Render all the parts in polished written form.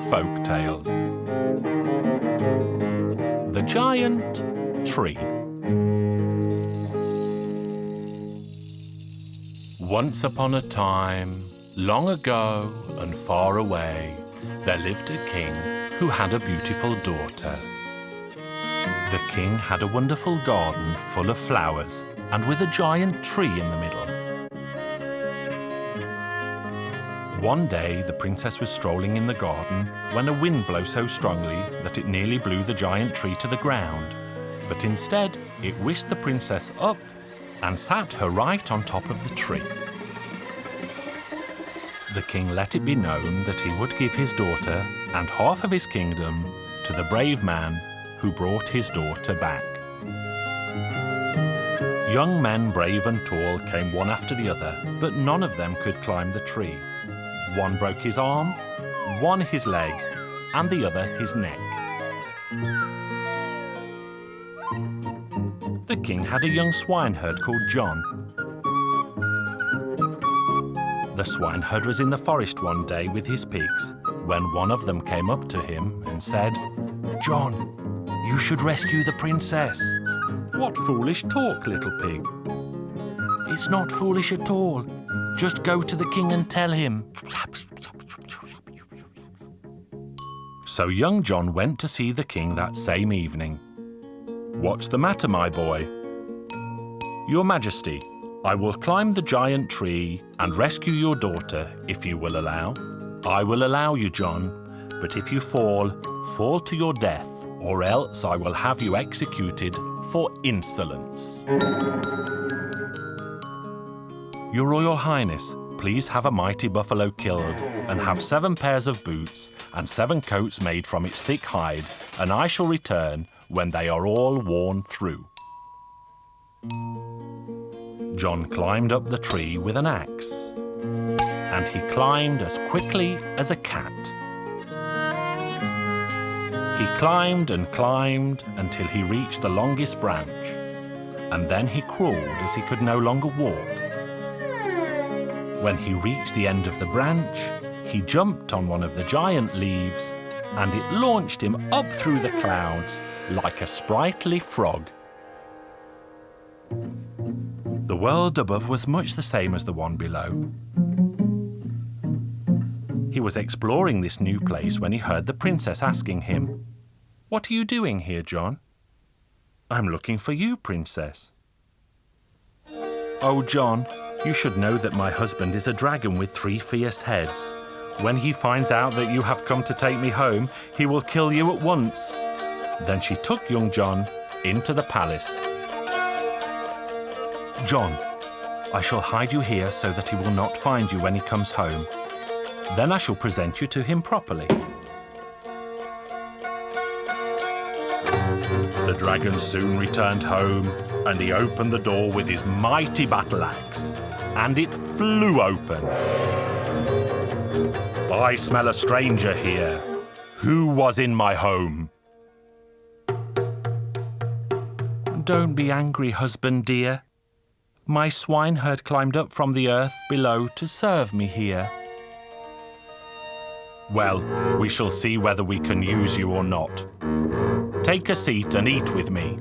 Folk Tales. The Giant Tree. Once upon a time, long ago and far away, there lived a king who had a beautiful daughter. The king had a wonderful garden full of flowers and with a giant tree in the middle. One day, the princess was strolling in the garden when a wind blew so strongly that it nearly blew the giant tree to the ground. But instead, it whisked the princess up and sat her right on top of the tree. The king let it be known that he would give his daughter and half of his kingdom to the brave man who brought his daughter back. Young men, brave and tall, came one after the other, but none of them could climb the tree. One broke his arm, one his leg, and the other his neck. The king had a young swineherd called John. The swineherd was in the forest one day with his pigs when one of them came up to him and said, "John, you should rescue the princess." "What foolish talk, little pig." "It's not foolish at all. Just go to the king and tell him." So young John went to see the king that same evening. "What's the matter, my boy?" "Your Majesty, I will climb the giant tree and rescue your daughter if you will allow." "I will allow you, John, but if you fall to your death, or else I will have you executed for insolence." "Your Royal Highness, please have a mighty buffalo killed and have 7 pairs of boots and 7 coats made from its thick hide, and I shall return when they are all worn through." John climbed up the tree with an axe, and he climbed as quickly as a cat. He climbed and climbed until he reached the longest branch, and then he crawled as he could no longer walk. When he reached the end of the branch, he jumped on one of the giant leaves, and it launched him up through the clouds like a sprightly frog. The world above was much the same as the one below. He was exploring this new place when he heard the princess asking him, "What are you doing here, John?" "I'm looking for you, princess." "Oh, John, you should know that my husband is a dragon with 3 fierce heads. When he finds out that you have come to take me home, he will kill you at once." Then she took young John into the palace. "John, I shall hide you here so that he will not find you when he comes home. Then I shall present you to him properly." The dragon soon returned home, and he opened the door with his mighty battle axe, and it flew open. "I smell a stranger here. Who was in my home?" "Don't be angry, husband dear. My swineherd climbed up from the earth below to serve me here." "Well, we shall see whether we can use you or not. Take a seat and eat with me."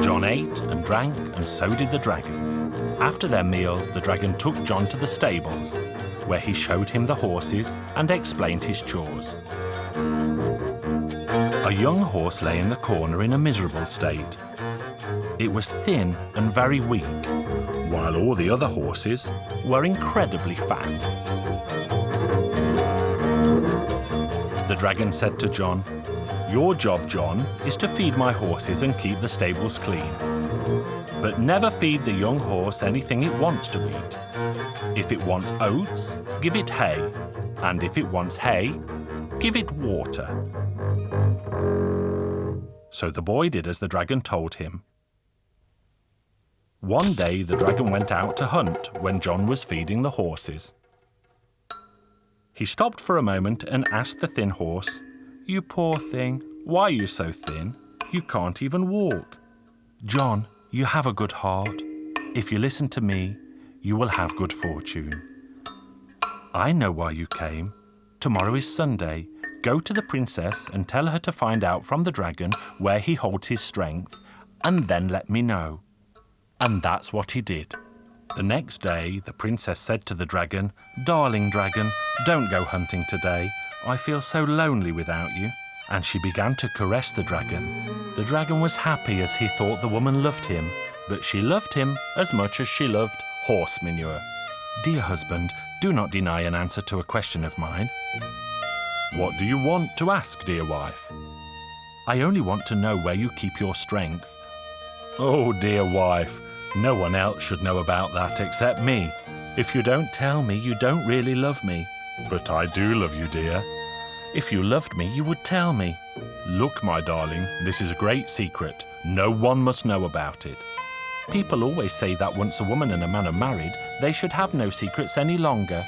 John ate and drank, and so did the dragon. After their meal, the dragon took John to the stables, where he showed him the horses and explained his chores. A young horse lay in the corner in a miserable state. It was thin and very weak, while all the other horses were incredibly fat. The dragon said to John, "Your job, John, is to feed my horses and keep the stables clean. But never feed the young horse anything it wants to eat. If it wants oats, give it hay, and if it wants hay, give it water." So the boy did as the dragon told him. One day the dragon went out to hunt when John was feeding the horses. He stopped for a moment and asked the thin horse, "You poor thing, why are you so thin? You can't even walk." "John, you have a good heart. If you listen to me, you will have good fortune. I know why you came, Tomorrow is Sunday. Go to the princess and tell her to find out from the dragon where he holds his strength, and then let me know." And that's what he did. The next day, the princess said to the dragon, "Darling dragon, don't go hunting today. I feel so lonely without you." And she began to caress the dragon. The dragon was happy as he thought the woman loved him, but she loved him as much as she loved horse manure. "Dear husband, do not deny an answer to a question of mine." "What do you want to ask, dear wife?" "I only want to know where you keep your strength." "Oh, dear wife, no one else should know about that except me. If you don't tell me, you don't really love me." "But I do love you, dear." "If you loved me, you would tell me." "Look, my darling, this is a great secret. No one must know about it." "People always say that once a woman and a man are married, they should have no secrets any longer."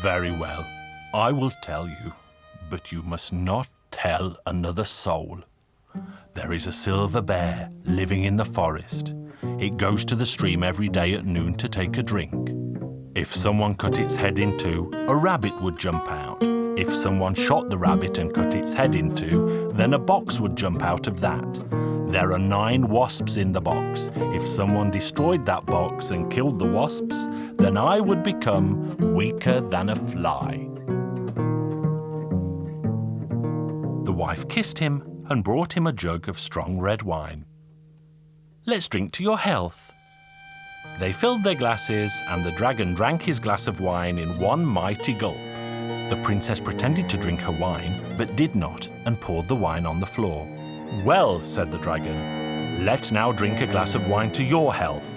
"Very well, I will tell you, but you must not tell another soul. There is a silver bear living in the forest. It goes to the stream every day at noon to take a drink. If someone cut its head in two, a rabbit would jump out. If someone shot the rabbit and cut its head in two, then a box would jump out of that. There are 9 wasps in the box. If someone destroyed that box and killed the wasps, then I would become weaker than a fly." The wife kissed him and brought him a jug of strong red wine. "Let's drink to your health." They filled their glasses, and the dragon drank his glass of wine in one mighty gulp. The princess pretended to drink her wine, but did not, and poured the wine on the floor. "Well," said the dragon, "let's now drink a glass of wine to your health."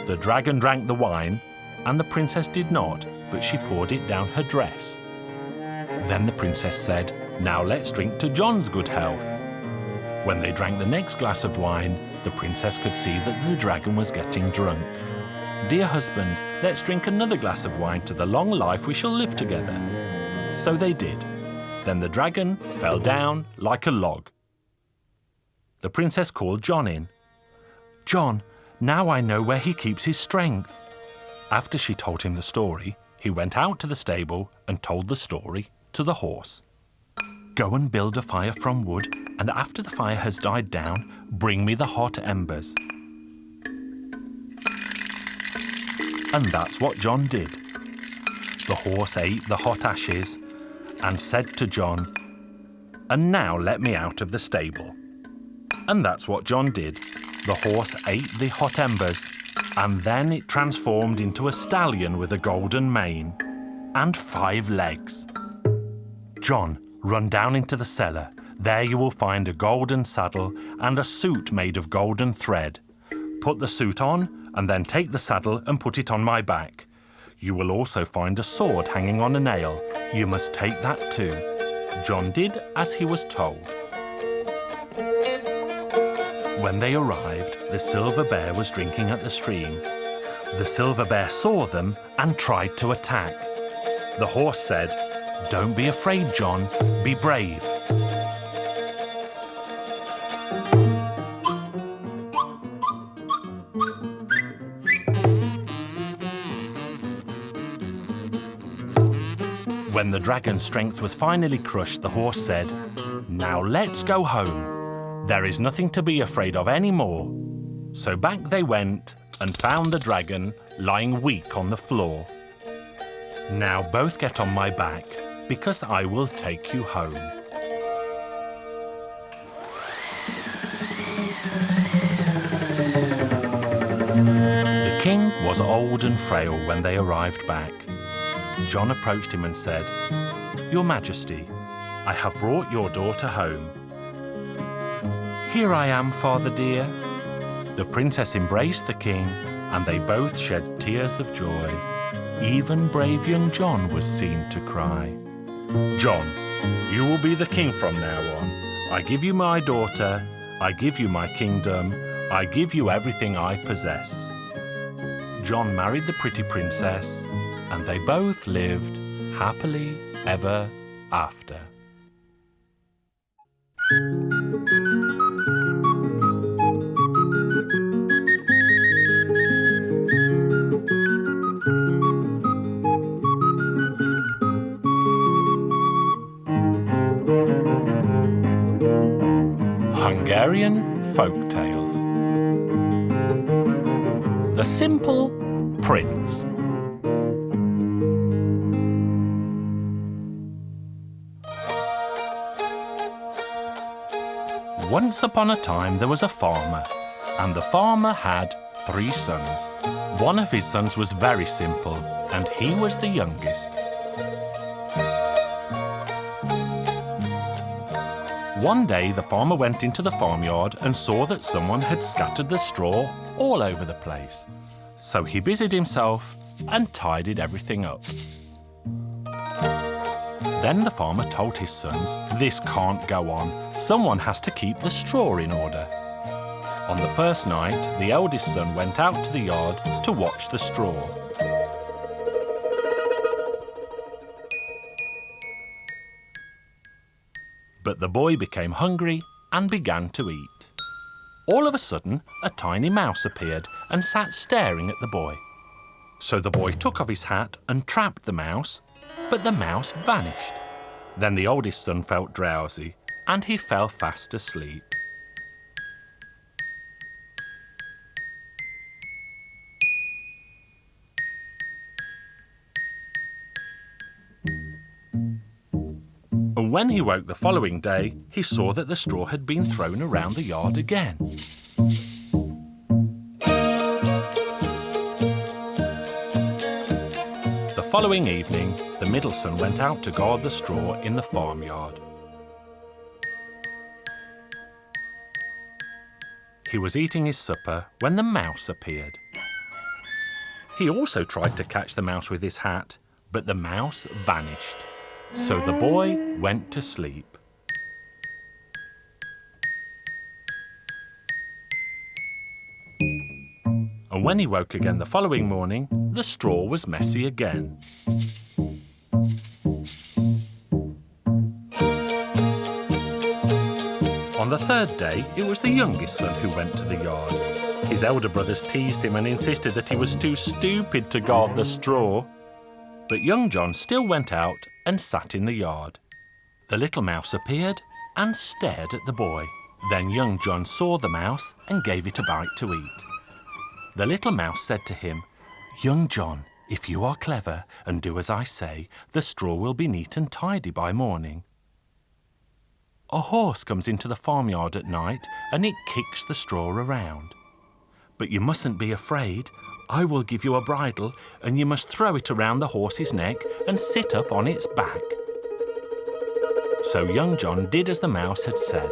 The dragon drank the wine, and the princess did not, but she poured it down her dress. Then the princess said, "Now let's drink to John's good health." When they drank the next glass of wine, the princess could see that the dragon was getting drunk. "Dear husband, let's drink another glass of wine to the long life we shall live together." So they did. Then the dragon fell down like a log. The princess called John in. "John, now I know where he keeps his strength." After she told him the story, he went out to the stable and told the story to the horse. "Go and build a fire from wood, and after the fire has died down, bring me the hot embers." And that's what John did. The horse ate the hot ashes and said to John, "And now let me out of the stable." And that's what John did. The horse ate the hot embers, and then it transformed into a stallion with a golden mane and 5 legs. "John, run down into the cellar. There you will find a golden saddle and a suit made of golden thread. Put the suit on, and then take the saddle and put it on my back. You will also find a sword hanging on a nail. You must take that too." John did as he was told. When they arrived, the silver bear was drinking at the stream. The silver bear saw them and tried to attack. The horse said, "Don't be afraid, John. Be brave." When the dragon's strength was finally crushed, the horse said, "Now let's go home. There is nothing to be afraid of anymore." So back they went and found the dragon lying weak on the floor. "Now both get on my back, because I will take you home." The king was old and frail when they arrived back. John approached him and said, "Your Majesty, I have brought your daughter home." "Here I am, father dear." The princess embraced the king, and they both shed tears of joy. Even brave young John was seen to cry. "John, you will be the king from now on. I give you my daughter, I give you my kingdom, I give you everything I possess." John married the pretty princess, and they both lived happily ever after. Folk Tales. The Simple Prince. Once upon a time there was a farmer, and the farmer had 3 sons. One of his sons was very simple, and he was the youngest. One day the farmer went into the farmyard and saw that someone had scattered the straw all over the place. So he busied himself and tidied everything up. Then the farmer told his sons, "This can't go on. Someone has to keep the straw in order." On the first night, the eldest son went out to the yard to watch the straw. But the boy became hungry and began to eat. All of a sudden, a tiny mouse appeared and sat staring at the boy. So the boy took off his hat and trapped the mouse, but the mouse vanished. Then the oldest son felt drowsy and he fell fast asleep. And when he woke the following day, he saw that the straw had been thrown around the yard again. The following evening, the middle son went out to guard the straw in the farmyard. He was eating his supper when the mouse appeared. He also tried to catch the mouse with his hat, but the mouse vanished. So the boy went to sleep. And when he woke again the following morning, the straw was messy again. On the third day, it was the youngest son who went to the yard. His elder brothers teased him and insisted that he was too stupid to guard the straw. But young John still went out and sat in the yard. The little mouse appeared and stared at the boy. Then young John saw the mouse and gave it a bite to eat. The little mouse said to him, "Young John, if you are clever and do as I say, the straw will be neat and tidy by morning. A horse comes into the farmyard at night and it kicks the straw around. But you mustn't be afraid. I will give you a bridle and you must throw it around the horse's neck and sit up on its back." So young John did as the mouse had said.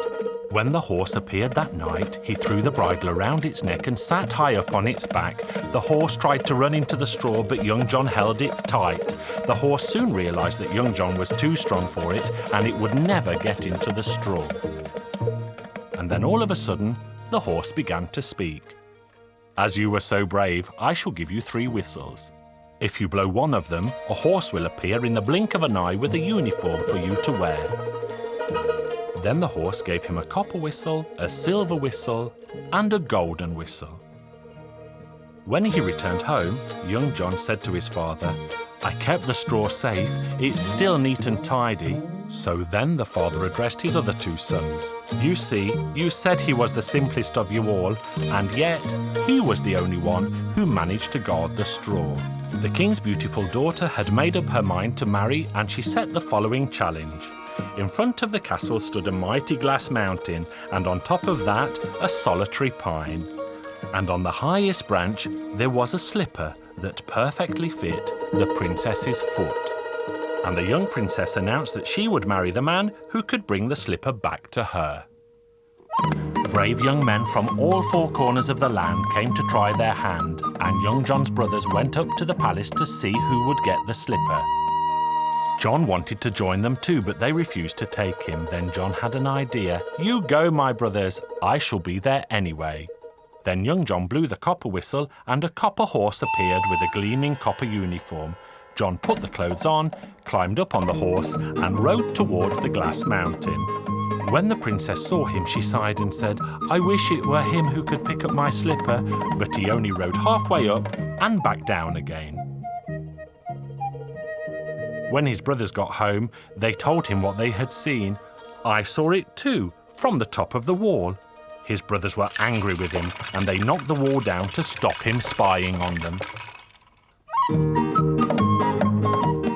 When the horse appeared that night, he threw the bridle around its neck and sat high up on its back. The horse tried to run into the straw, but young John held it tight. The horse soon realised that young John was too strong for it and it would never get into the straw. And then all of a sudden, the horse began to speak. "As you were so brave, I shall give you 3 whistles. If you blow one of them, a horse will appear in the blink of an eye with a uniform for you to wear." Then the horse gave him a copper whistle, a silver whistle, and a golden whistle. When he returned home, young John said to his father, "I kept the straw safe, it's still neat and tidy." So then the father addressed his other 2 sons. "You see, you said he was the simplest of you all, and yet he was the only one who managed to guard the straw." The king's beautiful daughter had made up her mind to marry, and she set the following challenge. In front of the castle stood a mighty glass mountain, and on top of that a solitary pine. And on the highest branch there was a slipper that perfectly fit the princess's foot. And the young princess announced that she would marry the man who could bring the slipper back to her. Brave young men from all 4 corners of the land came to try their hand, and young John's brothers went up to the palace to see who would get the slipper. John wanted to join them too, but they refused to take him. Then John had an idea. "You go, my brothers, I shall be there anyway." Then young John blew the copper whistle and a copper horse appeared with a gleaming copper uniform. John put the clothes on, climbed up on the horse and rode towards the glass mountain. When the princess saw him, she sighed and said, "I wish it were him who could pick up my slipper," but he only rode halfway up and back down again. When his brothers got home, they told him what they had seen. "I saw it too, from the top of the wall." His brothers were angry with him and they knocked the wall down to stop him spying on them.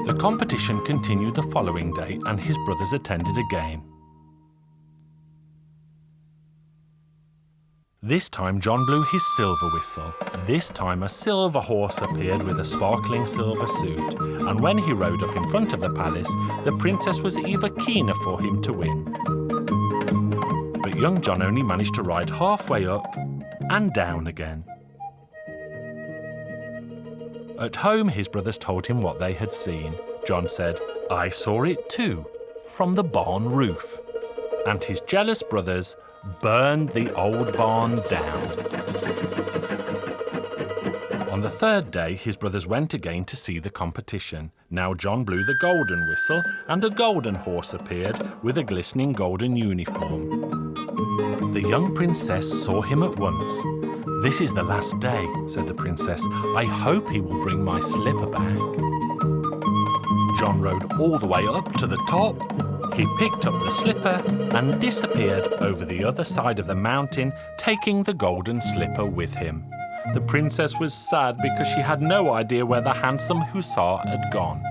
The competition continued the following day and his brothers attended again. This time John blew his silver whistle. This time a silver horse appeared with a sparkling silver suit, and when he rode up in front of the palace, the princess was even keener for him to win. But young John only managed to ride halfway up and down again. At home, his brothers told him what they had seen. John said, "I saw it too, from the barn roof." And his jealous brothers burned the old barn down. On the third day, his brothers went again to see the competition. Now John blew the golden whistle, and a golden horse appeared with a glistening golden uniform. The young princess saw him at once. "This is the last day," said the princess. "I hope he will bring my slipper back." John rode all the way up to the top. He picked up the slipper and disappeared over the other side of the mountain, taking the golden slipper with him. The princess was sad because she had no idea where the handsome hussar had gone.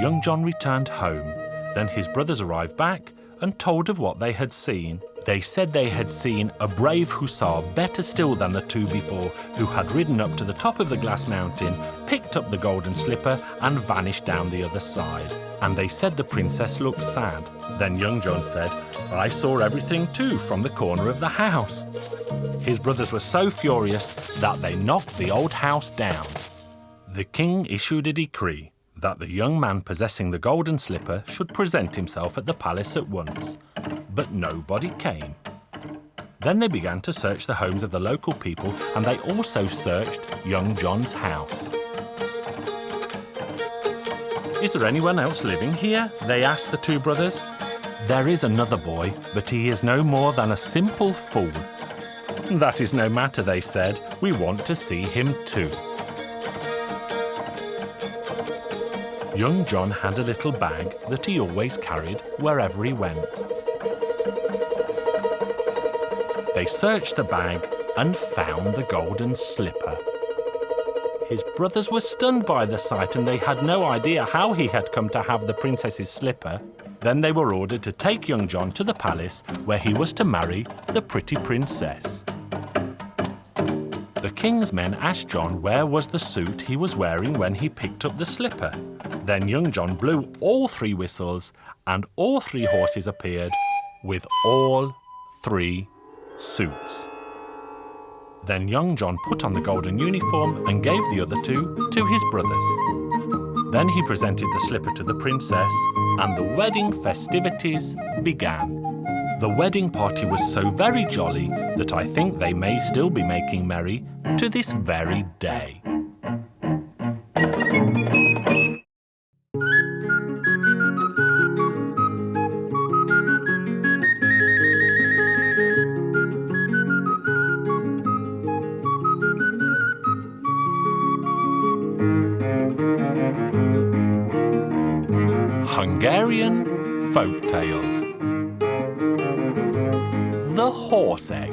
Young John returned home. Then his brothers arrived back and told of what they had seen. They said they had seen a brave hussar, better still than the two before, who had ridden up to the top of the glass mountain, picked up the golden slipper and vanished down the other side. And they said the princess looked sad. Then young John said, "I saw everything too from the corner of the house." His brothers were so furious that they knocked the old house down. The king issued a decree that the young man possessing the golden slipper should present himself at the palace at once. But nobody came. Then they began to search the homes of the local people, and they also searched young John's house. "Is there anyone else living here?" they asked the two brothers. "There is another boy, but he is no more than a simple fool." "That is no matter," they said. "We want to see him too." Young John had a little bag that he always carried wherever he went. They searched the bag and found the golden slipper. His brothers were stunned by the sight and they had no idea how he had come to have the princess's slipper. Then they were ordered to take young John to the palace where he was to marry the pretty princess. The king's men asked John where was the suit he was wearing when he picked up the slipper. Then young John blew all three whistles and all three horses appeared with all three suits. Then young John put on the golden uniform and gave the other two to his brothers. Then he presented the slipper to the princess and the wedding festivities began. The wedding party was so very jolly that I think they may still be making merry to this very day. Hungarian Folk Tales. The Horse Egg.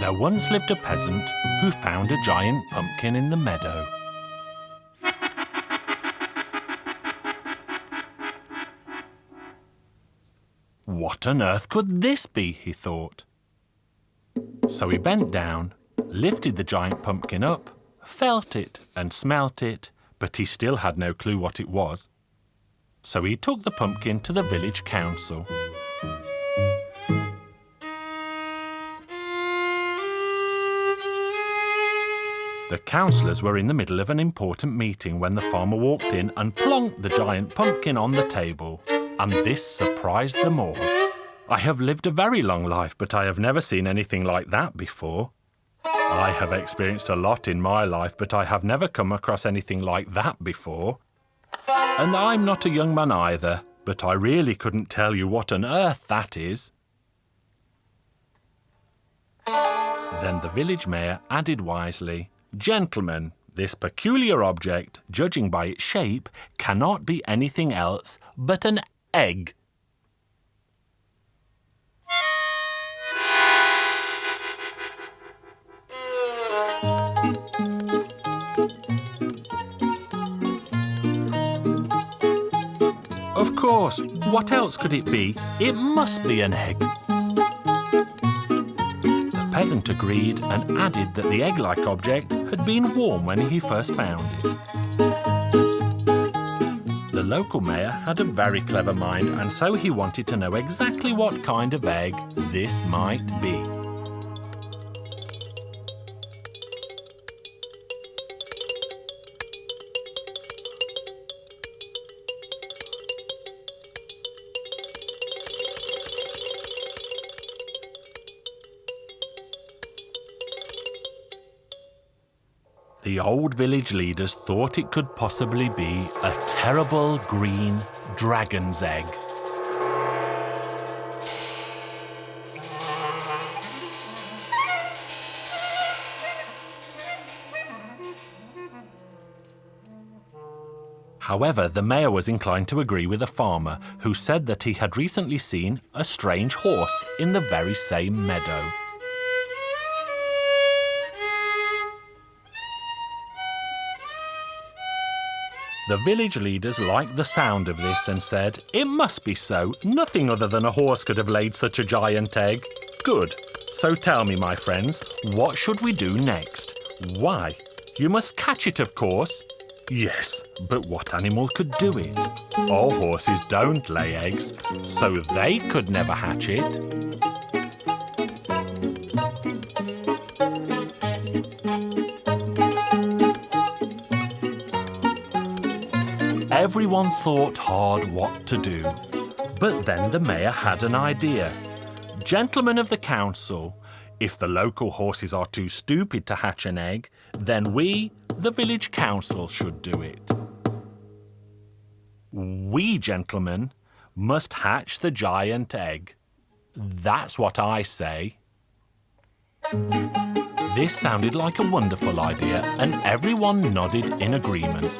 There once lived a peasant who found a giant pumpkin in the meadow. What on earth could this be, he thought. So he bent down, lifted the giant pumpkin up, felt it and smelt it, but he still had no clue what it was. So he took the pumpkin to the village council. The The councillors were in the middle of an important meeting when the farmer walked in and plonked the giant pumpkin on the table. And this surprised them all. I have lived a very long life, but I have never seen anything like that before. I have experienced a lot in my life, but I have never come across anything like that before. And I'm not a young man either, but I really couldn't tell you what on earth that is. Then the village mayor added wisely, "Gentlemen, this peculiar object, judging by its shape, cannot be anything else but an egg." Of course, what else could it be? It must be an egg. The peasant agreed and added that the egg-like object had been warm when he first found it. The local mayor had a very clever mind, and so he wanted to know exactly what kind of egg this might be. The old village leaders thought it could possibly be a terrible green dragon's egg. However, the mayor was inclined to agree with the farmer, who said that he had recently seen a strange horse in the very same meadow. The village leaders liked the sound of this and said, "It must be so. Nothing other than a horse could have laid such a giant egg." "Good. So tell me, my friends, what should we do next?" "Why, you must catch it, of course." "Yes, but what animal could do it?" "All horses don't lay eggs, so they could never hatch it." Everyone thought hard what to do. But then the mayor had an idea. "Gentlemen of the council, if the local horses are too stupid to hatch an egg, then we, the village council, should do it. We, gentlemen, must hatch the giant egg. That's what I say." This sounded like a wonderful idea, and everyone nodded in agreement.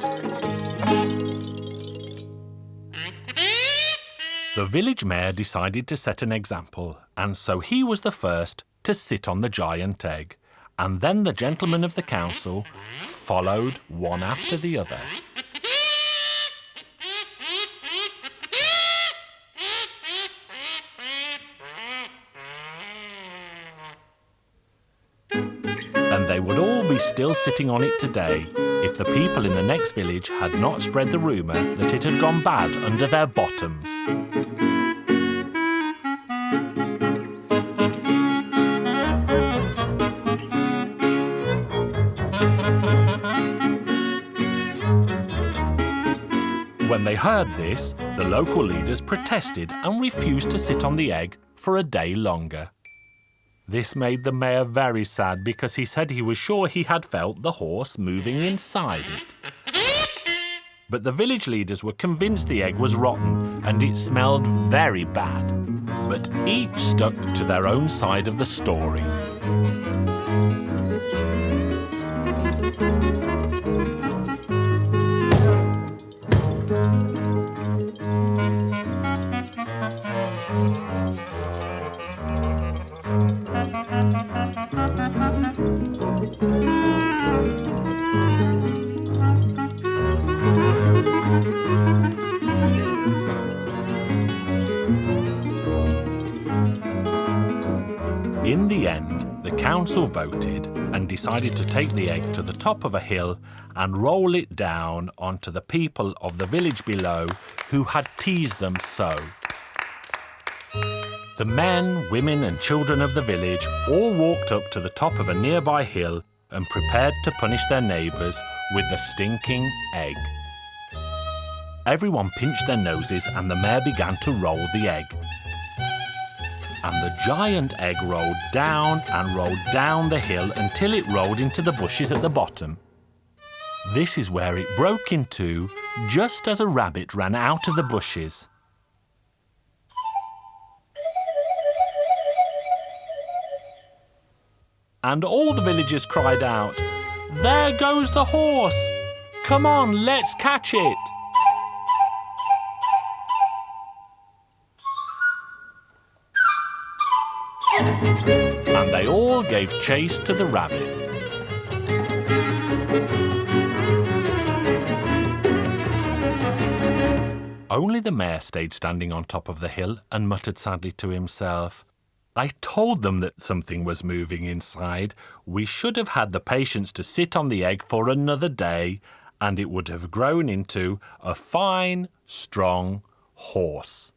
The village mayor decided to set an example, and so he was the first to sit on the giant egg, and then the gentlemen of the council followed one after the other. And they would all be still sitting on it today if the people in the next village had not spread the rumour that it had gone bad under their bottoms. When they heard this, the local leaders protested and refused to sit on the egg for a day longer. This made the mayor very sad because he said he was sure he had felt the horse moving inside it. But the village leaders were convinced the egg was rotten and it smelled very bad. But each stuck to their own side of the story. In the end, the council voted and decided to take the egg to the top of a hill and roll it down onto the people of the village below who had teased them so. The men, women and children of the village all walked up to the top of a nearby hill and prepared to punish their neighbours with the stinking egg. Everyone pinched their noses and the mayor began to roll the egg. And the giant egg rolled down and rolled down the hill until it rolled into the bushes at the bottom. This is where it broke in two, just as a rabbit ran out of the bushes. And all the villagers cried out, "There goes the horse! Come on, let's catch it!" And they all gave chase to the rabbit. Only the mayor stayed standing on top of the hill and muttered sadly to himself, "I told them that something was moving inside. We should have had the patience to sit on the egg for another day, and it would have grown into a fine, strong horse."